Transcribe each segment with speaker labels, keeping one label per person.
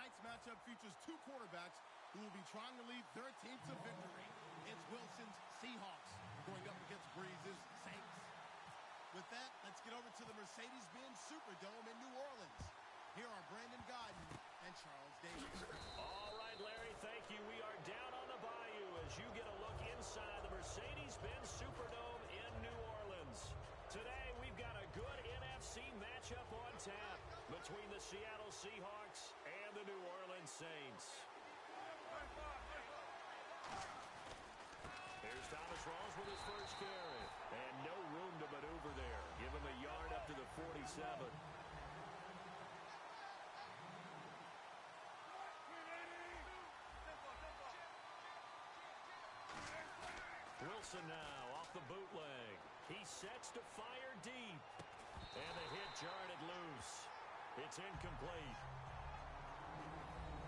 Speaker 1: Tonight's matchup features two quarterbacks who will be trying to lead their team to victory. It's Wilson's Seahawks going up against Breeze's Saints. With that, let's get over to the Mercedes-Benz Superdome in New Orleans. Here are Brandon Godden and Charles Davis.
Speaker 2: All right, Larry, thank you. We are down on the bayou as you get a look inside the Mercedes-Benz Superdome in New Orleans. Today, we've got a good NFC matchup on tap between the Seattle Seahawks and the New Orleans Saints. Here's Thomas Rawls with his first carry. And no room to maneuver there. Give him a yard up to the 47. Wilson now off the bootleg. He sets to fire deep. And the hit jarred it loose. It's incomplete.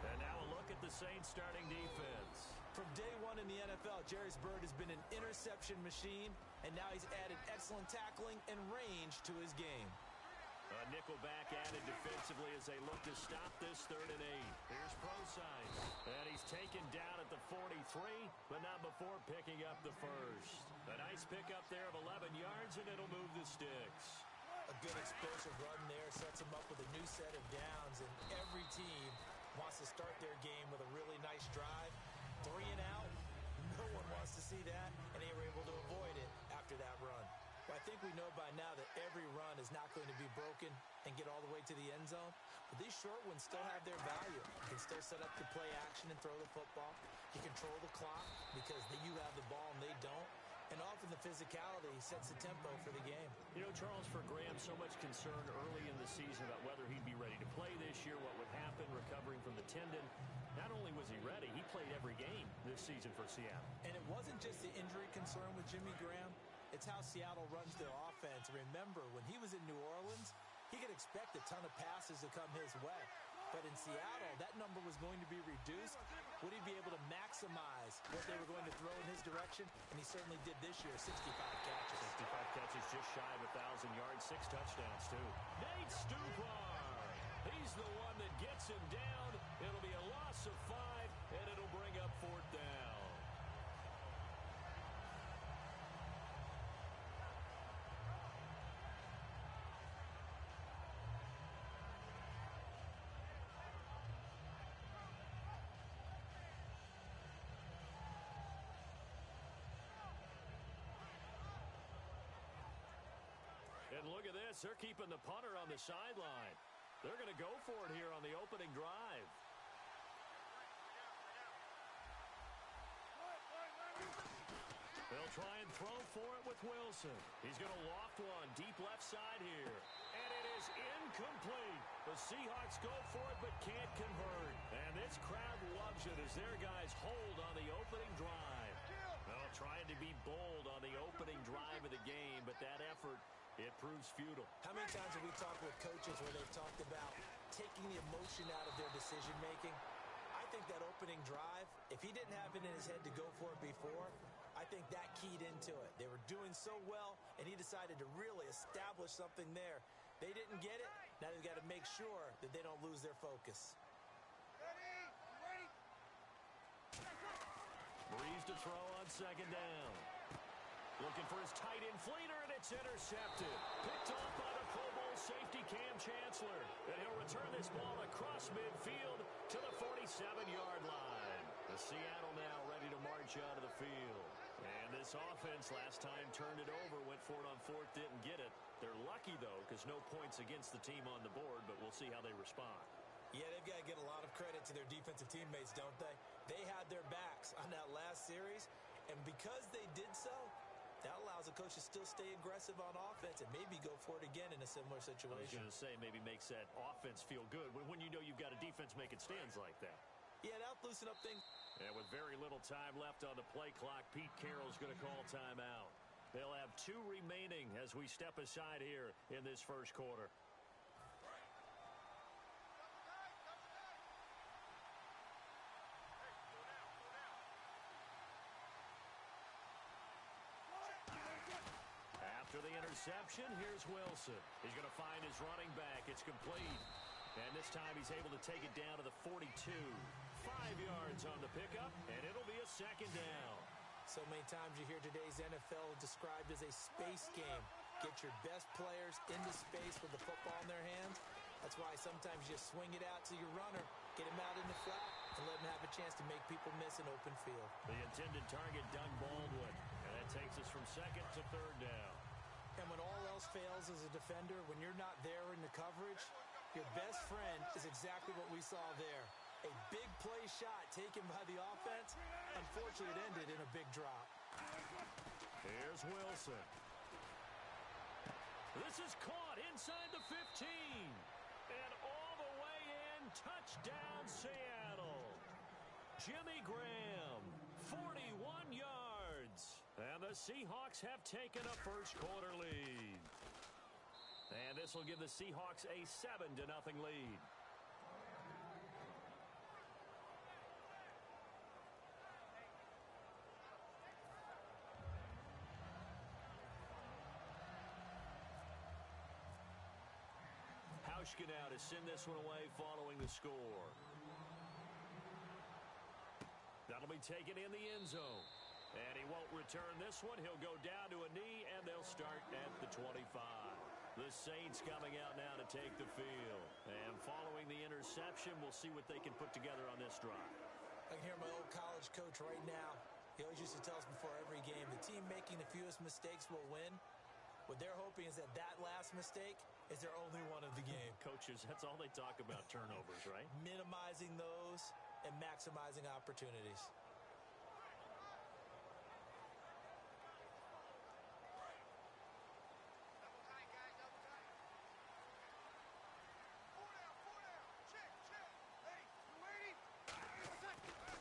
Speaker 2: And now a look at the Saints starting defense.
Speaker 3: From day one in the NFL, Jerry's Bird has been an interception machine, and now he's added excellent tackling and range to his game.
Speaker 2: A nickel back added defensively as they look to stop this 3rd and 8. Here's Prosine. And he's taken down at the 43, but not before picking up the first. A nice pickup there of 11 yards, and it'll move the sticks.
Speaker 3: A good explosive run there sets him up with a new set of downs, and every team wants to start their game with a really nice drive. 3 and out. No one wants to see that, and they were able to avoid it after that run. Well, I think we know by now that every run is not going to be broken and get all the way to the end zone. But these short ones still have their value. You can still set up the play action and throw the football. You control the clock because you have the ball and they don't. And often the physicality sets the tempo for the game.
Speaker 2: You know, Charles, for Graham, so much concern early in the season about whether he'd be ready to play this year, what would happen recovering from the tendon. Not only was he ready, he played every game this season for Seattle.
Speaker 3: And it wasn't just the injury concern with Jimmy Graham. It's how Seattle runs their offense. Remember, when he was in New Orleans, he could expect a ton of passes to come his way. But in Seattle, that number was going to be reduced. Would he be able to maximize what they were going to throw in his direction? And he certainly did this year, 65 catches.
Speaker 2: 65 catches, just shy of 1,000 yards, 6 touchdowns, too. Nate Stupar. He's the one that gets him down. It'll be a loss of 5, and it'll bring up 4th down. And look at this. They're keeping the punter on the sideline. They're going to go for it here on the opening drive. They'll try and throw for it with Wilson. He's going to loft one deep left side here. And it is incomplete. The Seahawks go for it but can't convert. And this crowd loves it as their guys hold on the opening drive. Well, trying to be bold on the opening drive of the game, but that effort, it proves futile.
Speaker 3: How many times have we talked with coaches where they've talked about taking the emotion out of their decision-making? I think that opening drive, if he didn't have it in his head to go for it before, I think that keyed into it. They were doing so well, and he decided to really establish something there. They didn't get it. Now they've got to make sure that they don't lose their focus.
Speaker 2: Breeze to throw on 2nd down. Looking for his tight end fleeter, and it's intercepted. Picked off by the Pro Bowl safety Cam Chancellor. And he'll return this ball across midfield to the 47-yard line. The Seattle now ready to march out of the field. And this offense last time turned it over, went for it on 4th, didn't get it. They're lucky, though, because no points against the team on the board, but we'll see how they respond.
Speaker 3: Yeah, they've got to get a lot of credit to their defensive teammates, don't they? They had their backs on that last series, and because they did so, that allows the coach to still stay aggressive on offense and maybe go for it again in a similar situation.
Speaker 2: I was going to say maybe makes that offense feel good when you know you've got a defense making stands like that.
Speaker 3: Yeah, that'll loosen up things.
Speaker 2: And with very little time left on the play clock, Pete Carroll's going to call timeout. They'll have 2 remaining as we step aside here in this first quarter. After the interception, here's Wilson. He's going to find his running back. It's complete. And this time he's able to take it down to the 42. 5 yards on the pickup, and it'll be a second down.
Speaker 3: So many times you hear today's NFL described as a space game. Get your best players into space with the football in their hands. That's why sometimes you swing it out to your runner, get him out in the flat, and let him have a chance to make people miss an open field.
Speaker 2: The intended target, Doug Baldwin. And that takes us from second to third down.
Speaker 3: And when all else fails as a defender, when you're not there in the coverage, your best friend is exactly what we saw there. A big play shot taken by the offense. Unfortunately, it ended in a big drop.
Speaker 2: Here's Wilson. This is caught inside the 15. And all the way in, touchdown Seattle. Jimmy Graham, 41 yards. And the Seahawks have taken a first quarter lead. And this will give the Seahawks a 7-0 lead. Hauschka now to send this one away following the score. That'll be taken in the end zone. And he won't return this one. He'll go down to a knee, and they'll start at the 25. The Saints coming out now to take the field. And following the interception, we'll see what they can put together on this drive.
Speaker 3: I can hear my old college coach right now. He always used to tell us before every game, the team making the fewest mistakes will win. What they're hoping is that last mistake is their only one of the game.
Speaker 2: Coaches, that's all they talk about, turnovers, right?
Speaker 3: Minimizing those and maximizing opportunities.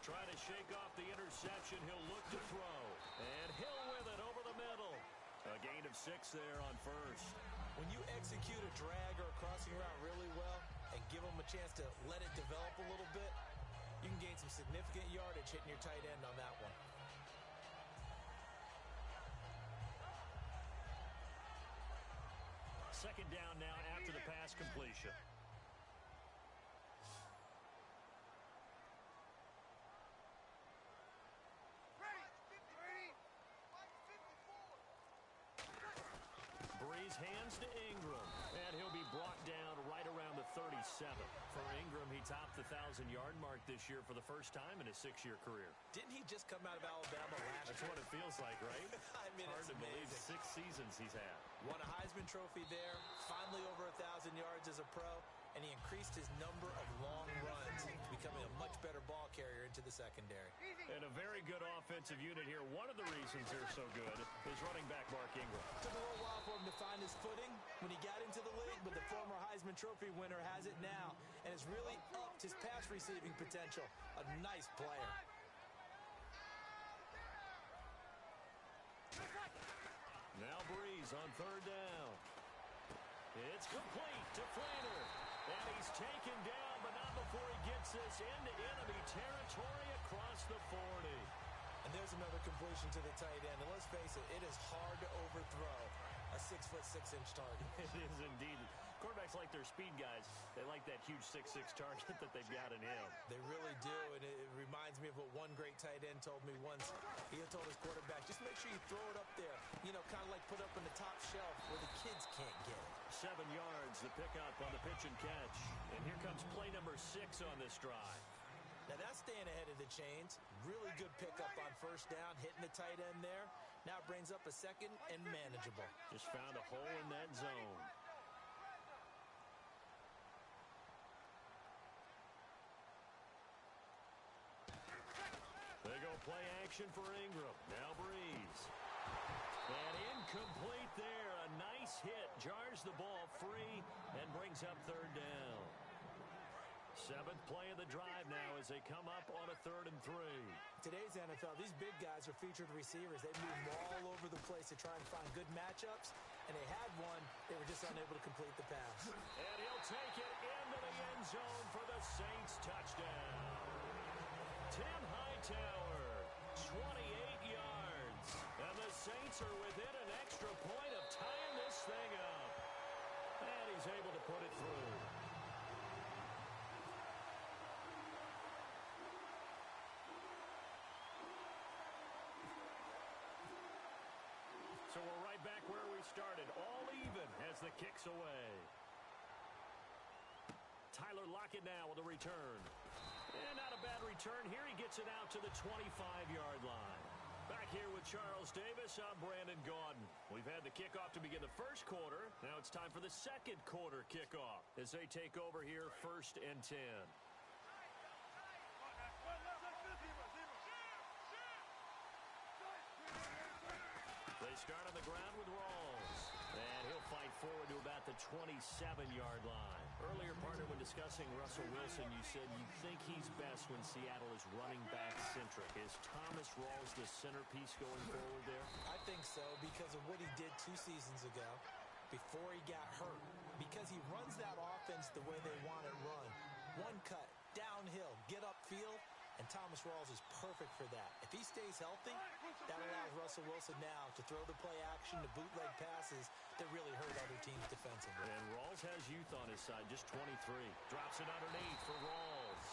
Speaker 2: Trying to shake off the interception. He'll look to throw. And Hill with it over the middle. A gain of 6 there on first.
Speaker 3: When you execute a drag or a crossing route really well and give them a chance to let it develop a little bit, you can gain some significant yardage hitting your tight end on that one.
Speaker 2: Second down now after the pass completion. Breeze hands to Ingram, and he'll be brought down right around the 37. For Ingram, he topped the 1,000-yard mark this year for the first time in his 6-year career.
Speaker 3: Didn't he just come out of Alabama last year?
Speaker 2: That's what it feels like, right?
Speaker 3: I mean,
Speaker 2: hard
Speaker 3: it's
Speaker 2: to believe
Speaker 3: amazing.
Speaker 2: 6 seasons he's had.
Speaker 3: Won a Heisman Trophy there, finally over 1,000 yards as a pro, and he increased his number of long runs, becoming a much better ball carrier into the secondary.
Speaker 2: And a very good offensive unit here. One of the reasons they're so good is running back Mark Ingram.
Speaker 3: Took a little while for him to find his footing when he got into the league, but the former Heisman Trophy winner has it now and has really upped his pass receiving potential. A nice player.
Speaker 2: Now Breeze on third down. It's complete to Flainer. And he's taken down, but not before he gets this into enemy territory across the 40.
Speaker 3: And there's another completion to the tight end. And let's face it, it is hard to overthrow a 6'6" target.
Speaker 2: It is indeed. Quarterbacks like their speed guys. They like that huge 6'6" target that they've got in him.
Speaker 3: They really do, and it reminds me of what one great tight end told me once. He had told his quarterback, just make sure you throw it up there, you know, kind of like put up in the top shelf where the kids can't get it.
Speaker 2: 7 yards, the pickup on the pitch and catch. And here comes play number 6 on this drive.
Speaker 3: Now that's staying ahead of the chains. Really good pickup on first down, hitting the tight end there. Now it brings up a second and manageable.
Speaker 2: Just found a hole in that zone. They go play action for Ingram. Now Breeze. And incomplete there. A nice hit. Jars the ball free and brings up third down. 7th play of the drive now as they come up on a 3rd and 3.
Speaker 3: Today's NFL, these big guys are featured receivers. They move all over the place to try and find good matchups, and they had one. They were just unable to complete the pass.
Speaker 2: And he'll take it into the end zone for the Saints touchdown. Tim Hightower, 28 yards. And the Saints are within an extra point of tying this thing up. And he's able to put it through. started all even as the kick's away. Tyler Lockett now with a return. And not a bad return here. He gets it out to the 25-yard line. Back here with Charles Davis, I'm Brandon Gaudin. We've had the kickoff to begin the first quarter. Now it's time for the second quarter kickoff as they take over here 1st and 10. They start on the ground with Rawls. And he'll fight forward to about the 27-yard line. Earlier, partner, when discussing Russell Wilson, you said you think he's best when Seattle is running back-centric. Is Thomas Rawls the centerpiece going forward there?
Speaker 3: I think so because of what he did 2 seasons ago before he got hurt. Because he runs that offense the way they want it run. One cut, downhill, get upfield. And Thomas Rawls is perfect for that. If he stays healthy, that allows Russell Wilson now to throw the play action, to bootleg passes that really hurt other teams defensively.
Speaker 2: And Rawls has youth on his side, just 23. Drops it underneath for Rawls.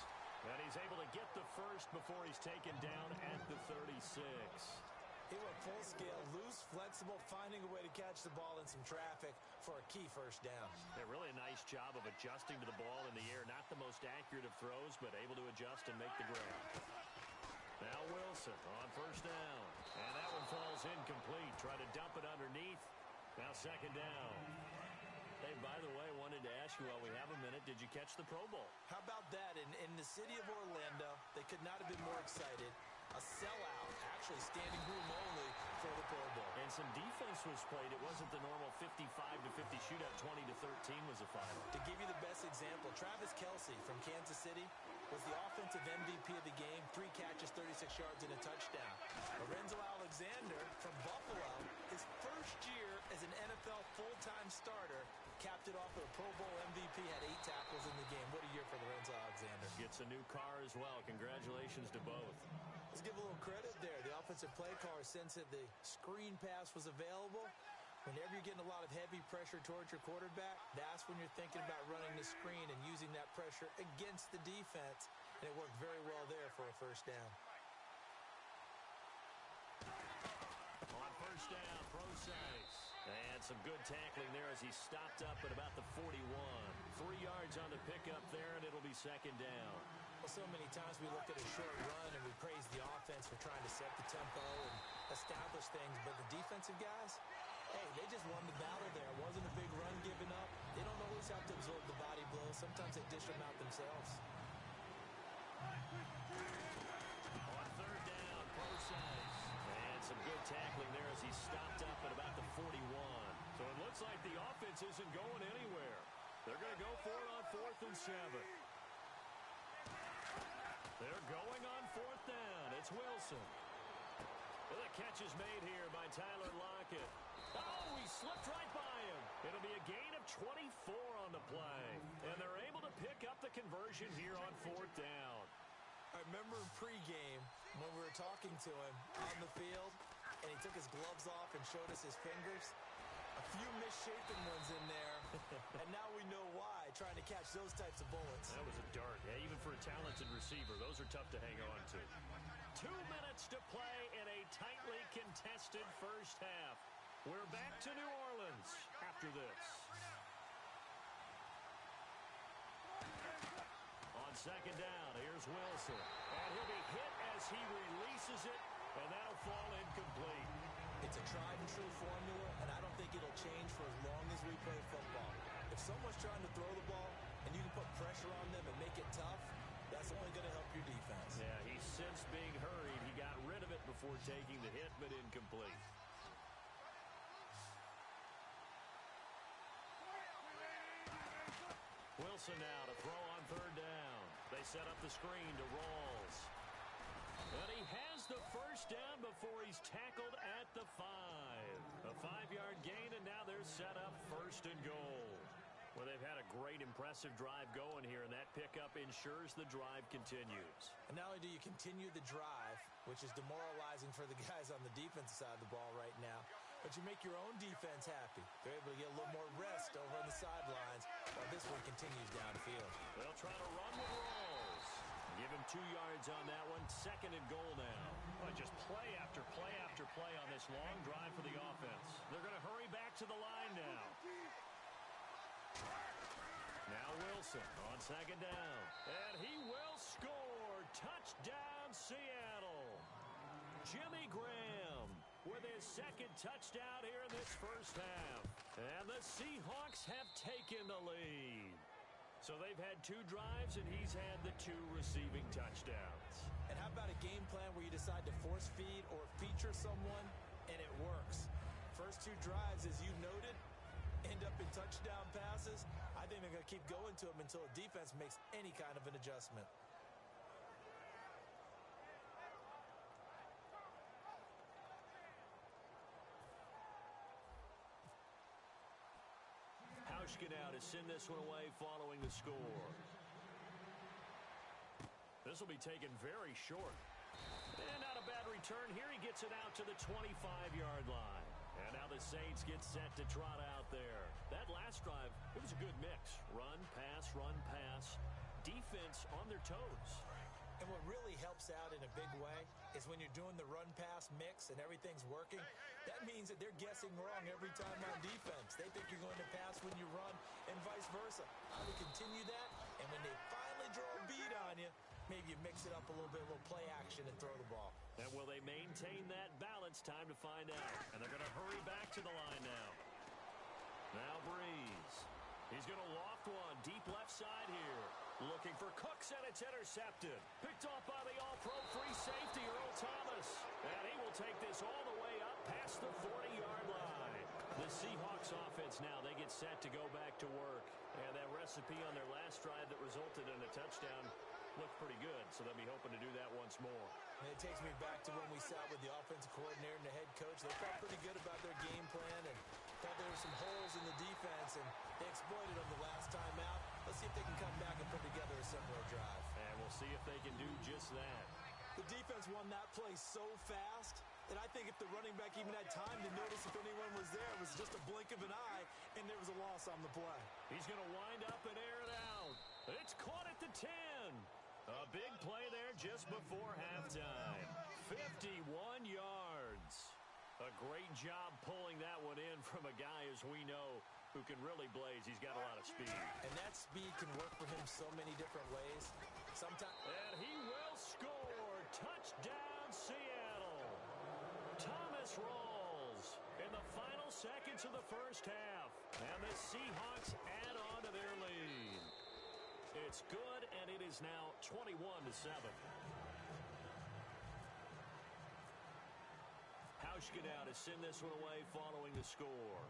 Speaker 2: And he's able to get the first before he's taken down at the 36.
Speaker 3: He went full scale, loose, flexible, finding a way to catch the ball in some traffic for a key first down.
Speaker 2: Yeah, really a nice job of adjusting to the ball in the air. Not the most accurate of throws, but able to adjust and make the grab. Now Wilson on first down. And that one falls incomplete. Try to dump it underneath. Now 2nd down. Hey, by the way, wanted to ask you while we have a minute, did you catch the Pro Bowl?
Speaker 3: How about that? In the city of Orlando, they could not have been more excited. A sellout, actually standing room only for the Pro Bowl.
Speaker 2: And some defense was played. It wasn't the normal 55-50 shootout. 20-13 was the final.
Speaker 3: To give you the best example, Travis Kelce from Kansas City was the offensive MVP of the game. 3 catches, 36 yards, and a touchdown. Lorenzo Alexander from Buffalo, his first year as an NFL full-time starter, capped it off with a Pro Bowl MVP, had 8 tackles in the game. What a year for Lorenzo Alexander.
Speaker 2: Gets a new car as well. Congratulations to both.
Speaker 3: Let's give a little credit there. The offensive play caller sensed that the screen pass was available. Whenever you're getting a lot of heavy pressure towards your quarterback, that's when you're thinking about running the screen and using that pressure against the defense. And it worked very well there for a first down.
Speaker 2: On first down, Procise. And some good tackling there as he stopped up at about the 41. 3 yards on the pickup there, and it'll be 2nd down.
Speaker 3: Well, so many times we look at a short run and we praise the offense for trying to set the tempo and establish things. But the defensive guys, hey, they just won the battle there. It wasn't a big run given up. They don't always have to absorb the body blows. Sometimes they dish them out themselves.
Speaker 2: On 3rd down, Procise. And some good tackling there as he stopped up at about the 41. So it looks like the offense isn't going anywhere. They're going to go for it on 4th and 7. They're going on 4th down. It's Wilson. Well, the catch is made here by Tyler Lockett. Oh, he slipped right by him. It'll be a gain of 24 on the play. And they're able to pick up the conversion here on 4th down.
Speaker 3: I remember in pregame when we were talking to him on the field, and he took his gloves off and showed us his fingers. A few misshapen ones in there, and now we know why, trying to catch those types of bullets.
Speaker 2: That was a dart. Yeah, even for a talented receiver, those are tough to hang on to. 2 minutes to play in a tightly contested first half. We're back to New Orleans after this. On 2nd down, here's Wilson. And he'll be hit as he releases it, and that'll fall incomplete.
Speaker 3: It's a tried-and-true formula, and I don't think it'll change for as long as we play football. If someone's trying to throw the ball and you can put pressure on them and make it tough, that's only going to help your defense.
Speaker 2: Yeah, he sensed being hurried. He got rid of it before taking the hit, but incomplete. Wilson now to throw on 3rd down. They set up the screen to Rawls. And he has the first down before he's tackled at the 5. A 5-yard gain, and now they're set up 1st and goal. Well, they've had a great, impressive drive going here, and that pickup ensures the drive continues.
Speaker 3: And not only do you continue the drive, which is demoralizing for the guys on the defensive side of the ball right now, but you make your own defense happy. They're able to get a little more rest over on the sidelines while this one continues downfield.
Speaker 2: They'll try to run with Rawls. Give him 2 yards on that one. 2nd and goal now.
Speaker 4: Well, just play after play after play on this long drive for the offense.
Speaker 2: They're going to hurry back to the line now. Now Wilson on 2nd down. And he will score. Touchdown, Seattle. Jimmy Graham with his 2nd touchdown here in this first half. And the Seahawks have taken the lead. So they've had 2 drives, and he's had the 2 receiving touchdowns.
Speaker 3: And how about a game plan where you decide to force feed or feature someone, and it works? First 2 drives, as you noted, end up in touchdown passes. I think they're going to keep going to them until the defense makes any kind of an adjustment.
Speaker 2: Now to send this one away following the score. This will be taken very short. And not a bad return here. He gets it out to the 25-yard line. And now the Saints get set to trot out there. That last drive, it was a good mix. Run, pass, defense on their toes.
Speaker 3: And what really helps out in a big way is when you're doing the run-pass mix and everything's working, that means that they're guessing wrong every time on defense. They think you're going to pass when you run and vice versa. I would continue that, and when they finally draw a beat on you, maybe you mix it up a little bit, a little play action and throw the ball.
Speaker 2: And will they maintain that balance? Time to find out. And they're going to hurry back to the line now. Now Breeze. He's going to loft one deep left side here. Looking for Cooks, and it's intercepted. Picked off by the all-pro free safety, Earl Thomas. And he will take this all the way up past the 40-yard line. The Seahawks offense now, they get set to go back to work. And that recipe on their last drive that resulted in a touchdown looked pretty good, so they'll be hoping to do that once more.
Speaker 3: And it takes me back to when we sat with the offensive coordinator and the head coach. They felt pretty good about their game plan and thought there were some holes in the defense, and they exploited them the last time out. Let's see if they can come back and put together a similar drive.
Speaker 2: And we'll see if they can do just that.
Speaker 3: The defense won that play so fast that I think if the running back even had time to notice if anyone was there, it was just a blink of an eye, and there was a loss on the play.
Speaker 2: He's going to wind up and air it out. It's caught at the 10. A big play there just before halftime. 51 yards. A great job pulling that one in from a guy, as we know, who can really blaze. He's got a lot of speed.
Speaker 3: And that speed can work for him so many different ways. Sometimes.
Speaker 2: And he will score. Touchdown, Seattle. Thomas Rawls in the final seconds of the first half. And the Seahawks add on to their lead. It's good, and it is now 21-7. Hauschka to send this one away following the score.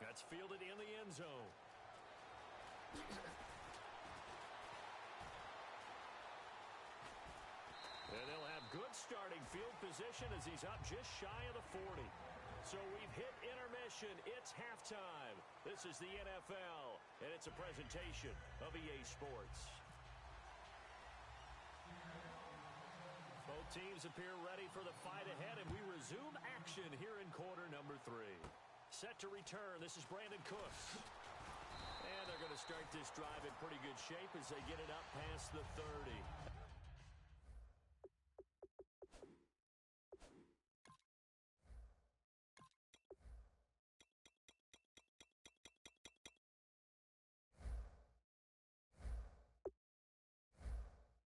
Speaker 2: That's fielded in the end zone. And they'll have good starting field position as he's up just shy of the 40. So we've hit intermission. It's halftime. This is the NFL, and it's a presentation of EA Sports. Both teams appear ready for the fight ahead, and we resume action here in quarter number 3. Set to return. This is Brandon Cooks. And they're going to start this drive in pretty good shape as they get it up past the 30.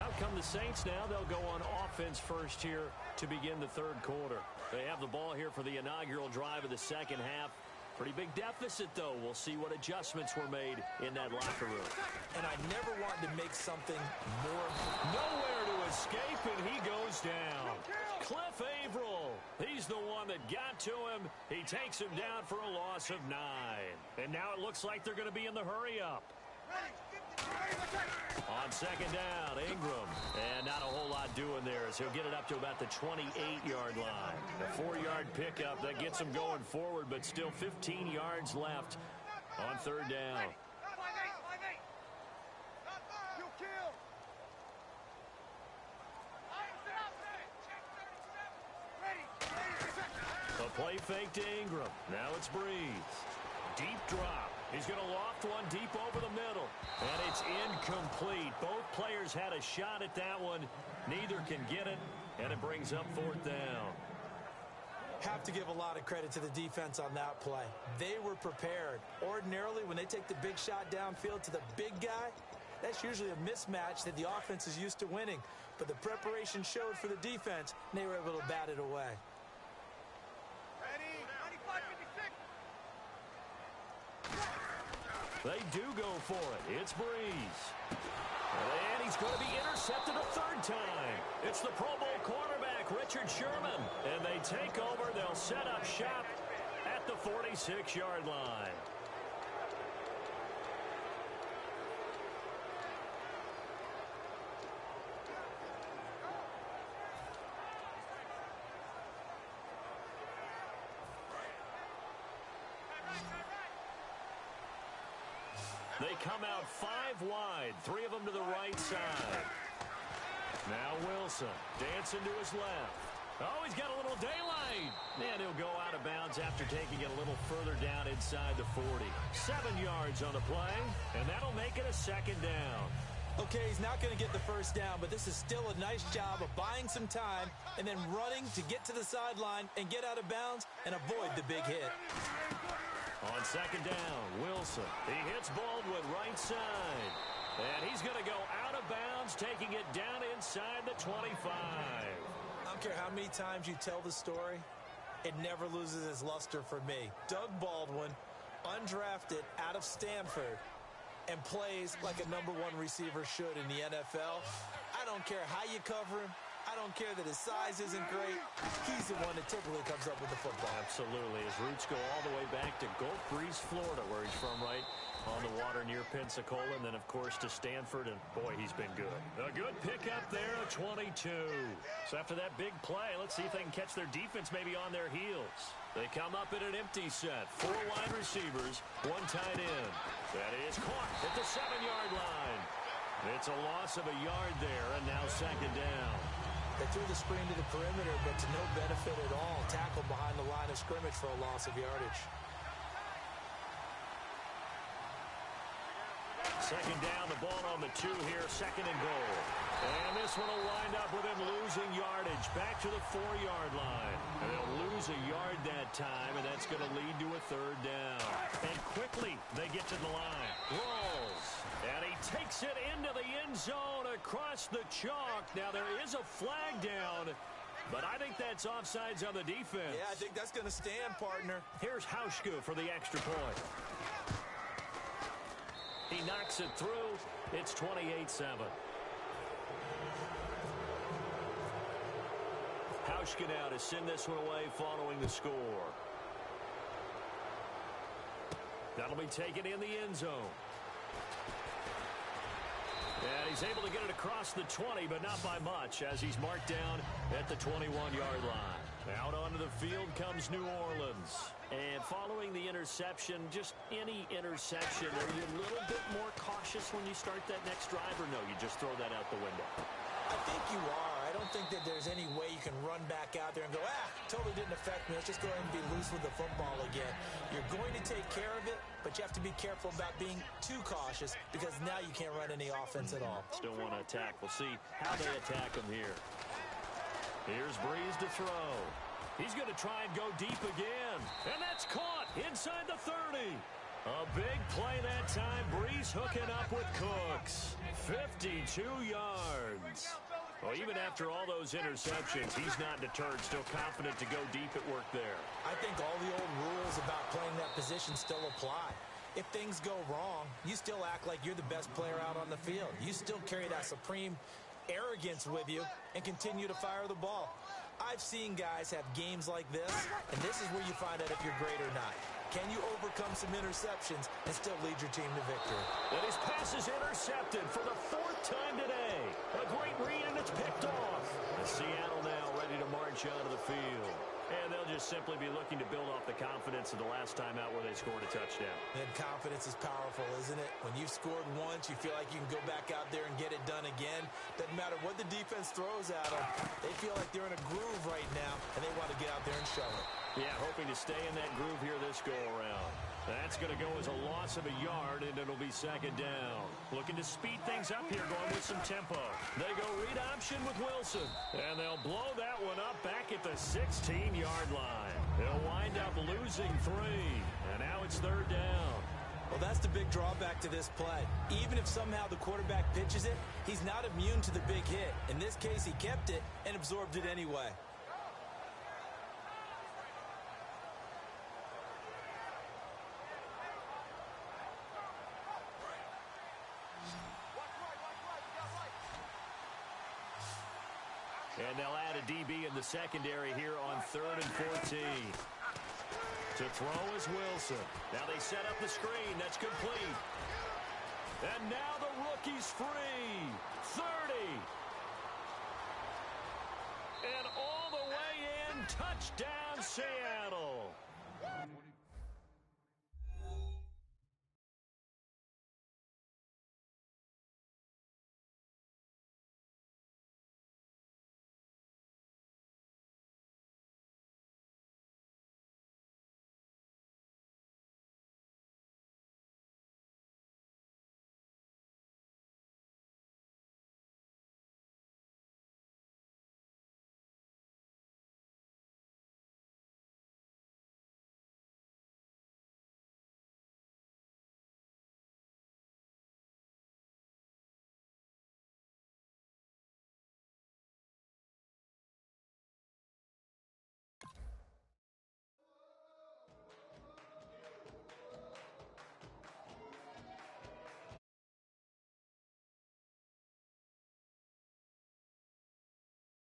Speaker 2: Out come the Saints now. They'll go on offense first here to begin the third quarter. They have the ball here for the inaugural drive of the second half. Pretty big deficit, though. We'll see what adjustments were made in that locker room.
Speaker 3: And I never wanted to make something more.
Speaker 2: Nowhere to escape, and he goes down. Cliff Averill, he's the one that got to him. He takes him down for a loss of 9. And now it looks like they're going to be in the hurry-up. On second down, Ingram. And not a whole lot doing there as he'll get it up to about the 28-yard line. A 4-yard pickup that gets him going forward, but still 15 yards left on third down. A play fake to Ingram. Now it's Breeze. Deep drop. He's going to loft one deep over the middle. And it's incomplete. Both players had a shot at that one. Neither can get it. And it brings up fourth down.
Speaker 3: Have to give a lot of credit to the defense on that play. They were prepared. Ordinarily, when they take the big shot downfield to the big guy, that's usually a mismatch that the offense is used to winning. But the preparation showed for the defense, and they were able to bat it away.
Speaker 2: They do go for it. It's Breeze. And he's going to be intercepted a third time. It's the Pro Bowl cornerback, Richard Sherman. And they take over. They'll set up shop at the 46-yard line. They come out 5 wide, 3 of them to the right side. Now Wilson, dancing to his left. Oh, he's got a little daylight. And he'll go out of bounds after taking it a little further down inside the 40. 7 yards on the play, and that'll make it a second down.
Speaker 3: Okay, he's not going to get the first down, but this is still a nice job of buying some time and then running to get to the sideline and get out of bounds and avoid the big hit.
Speaker 2: On second down, Wilson. He hits Baldwin right side. And he's going to go out of bounds, taking it down inside the 25.
Speaker 3: I don't care how many times you tell the story, it never loses its luster for me. Doug Baldwin, undrafted out of Stanford, and plays like a #1 receiver should in the NFL. I don't care how you cover him. I don't care that his size isn't great. He's the one that typically comes up with the football.
Speaker 2: Absolutely. His roots go all the way back to Gulf Breeze, Florida, where he's from, right on the water near Pensacola. And then, of course, to Stanford. And, boy, he's been good. A good pickup there, a 22. So after that big play, let's see if they can catch their defense maybe on their heels. They come up in an empty set. 4 wide receivers, 1 tight end. That is caught at the 7-yard line. It's a loss of a yard there, and now second down.
Speaker 3: They threw the screen to the perimeter, but to no benefit at all. Tackled behind the line of scrimmage for a loss of yardage.
Speaker 2: Second down, the ball on the 2 here, second and goal. And this one will wind up with him losing yardage back to the 4-yard line. And they'll lose a yard that time, and that's going to lead to a third down. And quickly, they get to the line. Rolls. And he takes it into the end zone across the chalk. Now, there is a flag down, but I think that's offsides on the defense.
Speaker 3: Yeah, I think that's going to stand, partner.
Speaker 2: Here's Hauschka for the extra point. He knocks it through. It's 28-7. Hauschka now to send this one away following the score. That'll be taken in the end zone. And he's able to get it across the 20, but not by much, as he's marked down at the 21-yard line. Out onto the field comes New Orleans. And following the interception, just any interception, are you a little bit more cautious when you start that next drive, or no, you just throw that out the window?
Speaker 3: I think you are. I don't think that there's any way you can run back out there and go, totally didn't affect me. Let's just go ahead and be loose with the football again. You're going to take care of it, but you have to be careful about being too cautious because now you can't run any offense at all.
Speaker 2: Still want to attack. We'll see how they attack him here. Here's Breeze to throw. He's going to try and go deep again. And that's caught inside the 30. A big play that time. Breeze hooking up with Cooks. 52 yards. Well, even after all those interceptions, he's not deterred. Still confident to go deep at work there.
Speaker 3: I think all the old rules about playing that position still apply. If things go wrong, you still act like you're the best player out on the field. You still carry that supreme arrogance with you and continue to fire the ball. I've seen guys have games like this, and this is where you find out if you're great or not. Can you overcome some interceptions and still lead your team to victory?
Speaker 2: And his pass is intercepted for the 4th time today. A great read, and it's picked off. And Seattle now ready to march onto the field. And they'll just simply be looking to build off the confidence of the last time out where they scored a touchdown.
Speaker 3: And confidence is powerful, isn't it? When you've scored once, you feel like you can go back out there and get it done again. Doesn't matter what the defense throws at them. They feel like they're in a groove right now, and they want to get out there and show it.
Speaker 2: Yeah, hoping to stay in that groove here this go-around. That's going to go as a loss of a yard, and it'll be second down. Looking to speed things up here, going with some tempo. They go read option with Wilson, and they'll blow that one up back at the 16-yard line. They'll wind up losing 3, and now it's third down.
Speaker 3: Well, that's the big drawback to this play. Even if somehow the quarterback pitches it, he's not immune to the big hit. In this case, he kept it and absorbed it anyway.
Speaker 2: And they'll add a DB in the secondary here on 3rd and 14. To throw is Wilson. Now they set up the screen. That's complete. And now the rookie's free. 30. And all the way in. Touchdown, Seattle.